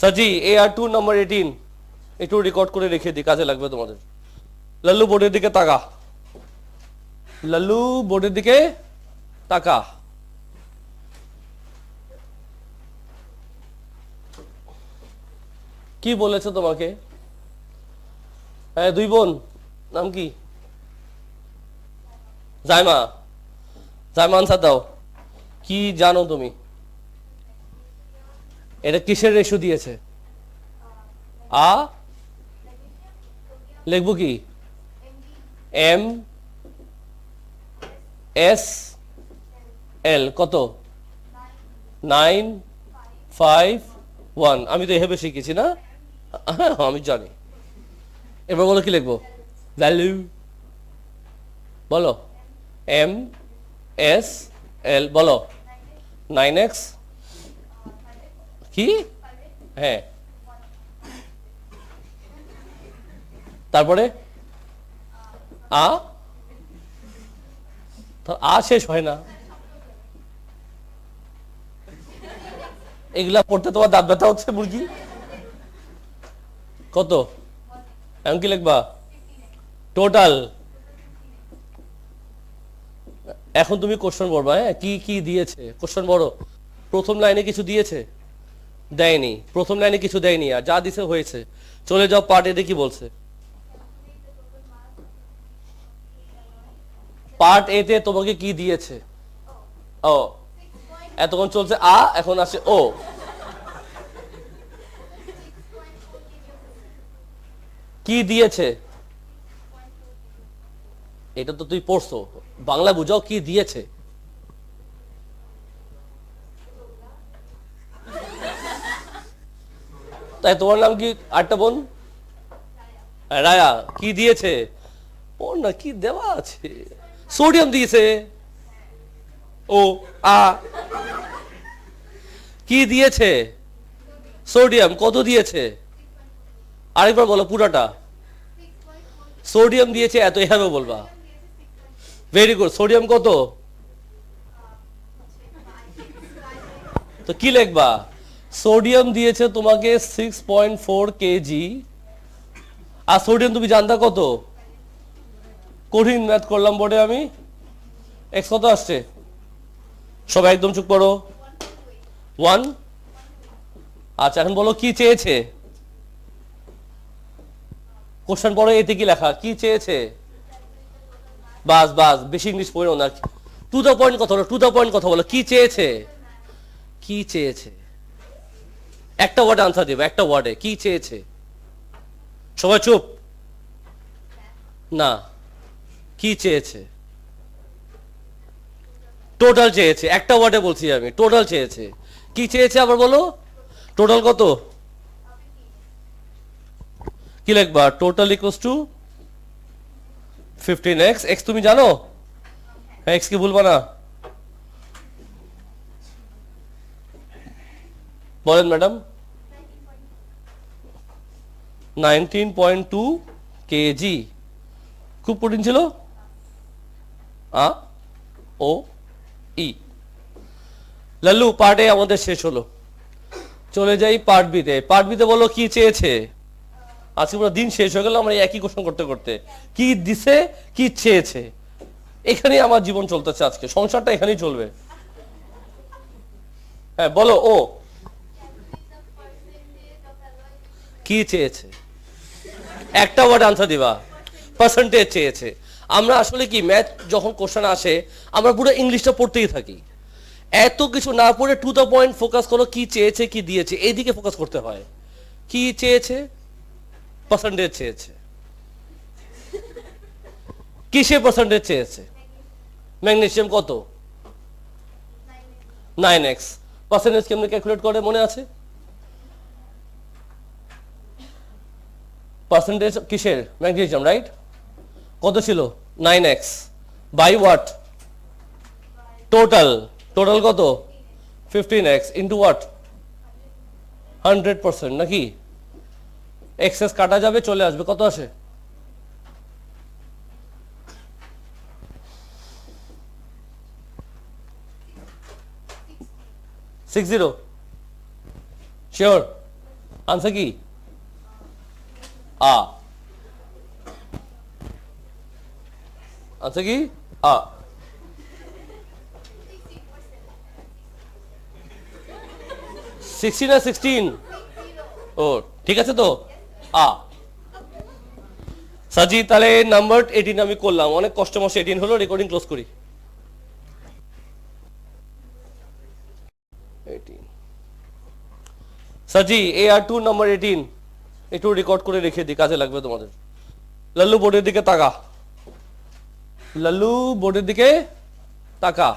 সাজি AR2 number 18 একটু record করে রেখে দিই, কাজে লাগবে তোমাদের। লাল্লু বোর্ডের দিকে তাকা, লাল্লু বোর্ডের দিকে তাকা। কি বলেছে তোমাকে? হ্যাঁ, দুই বোন, নাম কি? জাইমা, জাইমা আনসার দাও। কি জানো তুমি? এটা কিসের রেশিও দিয়েছে? আ লিখবো কি? MSL কত? 951। আমি তো এভাবে শিখেছি না, আমি জানি। এবার বলো কি লিখবো? ভ্যালু বলো। MSL বলো। 9x কি? হ্যাঁ, তারপরে আ শেষ হয় না। এগুলা পড়তে তোমার দাঁত ব্যথা হচ্ছে মুরগি? কত? এমন কি লিখবা? টোটাল। এখন তুমি কোশ্চেন বলবা। হ্যাঁ, কি কি দিয়েছে কোশ্চেন বড়। প্রথম লাইনে কিছু দিয়েছে? দেয়নি। প্রথম লাইনে কিছু দেয়নি, আর যা দিছে হয়েছে। চলে যাও পার্ট এতে কি বলছে। পার্ট এতে তোমাকে কি দিয়েছে? ও, এতক্ষণ চলছে আ, এখন আসে ও। কি দিয়েছে? এটা তো তুই পড়ছো, বাংলা বুঝাও। কি দিয়েছে? তাই তোমার নাম কি? আটটা বোন রায়া, কি দিয়েছে? ওর না কি দেওয়া আছে? সোডিয়াম দিয়েছে। ও আ কি দিয়েছে? সোডিয়াম। কত দিয়েছে? আরেকবার বলো পুরাটা। সোডিয়াম দিয়েছে এত, এভাবে বলবা। Very good. সোডিয়াম কত? তো কি লিখবা? সোডিয়াম দিয়েছে তোমাকে 6.4 কেজি। আর সোডিয়াম তুমি জানতা কত? কঠিন ম্যাথ করলাম বোর্ডে আমি। এক্স কত আসছে? সবাই একদম চুপ করো। 1। আচ্ছা, এখন বলো কি চেয়েছে? কোশ্চেন পড়ো, এতে কি লেখা? কি চেয়েছে? বাস বাস, বেশি ইংলিশ পড়ো না। টু দ্য পয়েন্ট কথা বলো, টু দ্য পয়েন্ট কথা বলো। কি চেয়েছে? কি চেয়েছে? একটা ওয়ার্ডে আনসার দেবে, একটা ওয়ার্ডে। কি চেয়েছে? সবাই চুপ। না, কি চেয়েছে? টোটাল চেয়েছে। একটা ওয়ার্ডে বলছি আমি, টোটাল চেয়েছে। কি চেয়েছে আবার বলো। টোটাল কত? কি লিখবা? Total equals to 15x। X তুমি জানো? হ্যাঁ, এক্স কি ভুলবা না? বলেন ম্যাডাম। 19.2 কেজি। খুব কঠিন ছিল। আ ও ই। লাল্লু, পার্ট এ আমাদের শেষ হলো। চলে যাই পার্ট বিতে। পার্ট বিতে বলো কি চেয়েছে? আজকে পুরো দিন শেষ হয়ে গেল আমরা একই কোশ্চেন করতে করতে। কি দিছে, কি চেয়েছে, এখানেই আমার জীবন চলতেছে আজকে। সংসারটা এখানেই চলবে। হ্যাঁ বলো। ও কি চেয়েছে? একটা ওয়ার্ড আনসার দিবা। পার্সেন্টেজ চেয়েছে। আমরা আসলে কি, ম্যাথ যখন কোশ্চেন আসে আমরা পুরো ইংলিশটা পড়তেই থাকি। এত কিছু না পড়ে টু দ্য পয়েন্ট ফোকাস করো। কি চেয়েছে, কি দিয়েছে, এইদিকে ফোকাস করতে হয়। কি চেয়েছে? পার্সেন্টেজ চেয়েছে। কিসে পার্সেন্টেজ চেয়েছে? ম্যাগনেসিয়াম কত? 9x। পার্সেন্টেজ কেমনে ক্যালকুলেট করে মনে আছে? পার্সেন্টেজ কিসের? Magnesium, right? কত ছিল? 9x by what? Total. Total কত? 15x into what? 100%, নাকি? এক্সেস কাটা যাবে, চলে আসবে। কত আসে? 60। শিওর? आंसर की आ, आंसर की आ। 16 না 16? ও ঠিক আছে তো, আ। সাজি তাহলে নাম্বার 18 আমি করলাম, অনেক কষ্ট মশে 18 হলো, রেকর্ডিং ক্লোজ করি। 18 সাজি AR2 নাম্বার 18 একটু রেকর্ড করে রেখে দিই, কাজে লাগবে তোমাদের। লাল্লু বোর্ডের দিকে তাকা, লাল্লু বোর্ডের দিকে তাকা।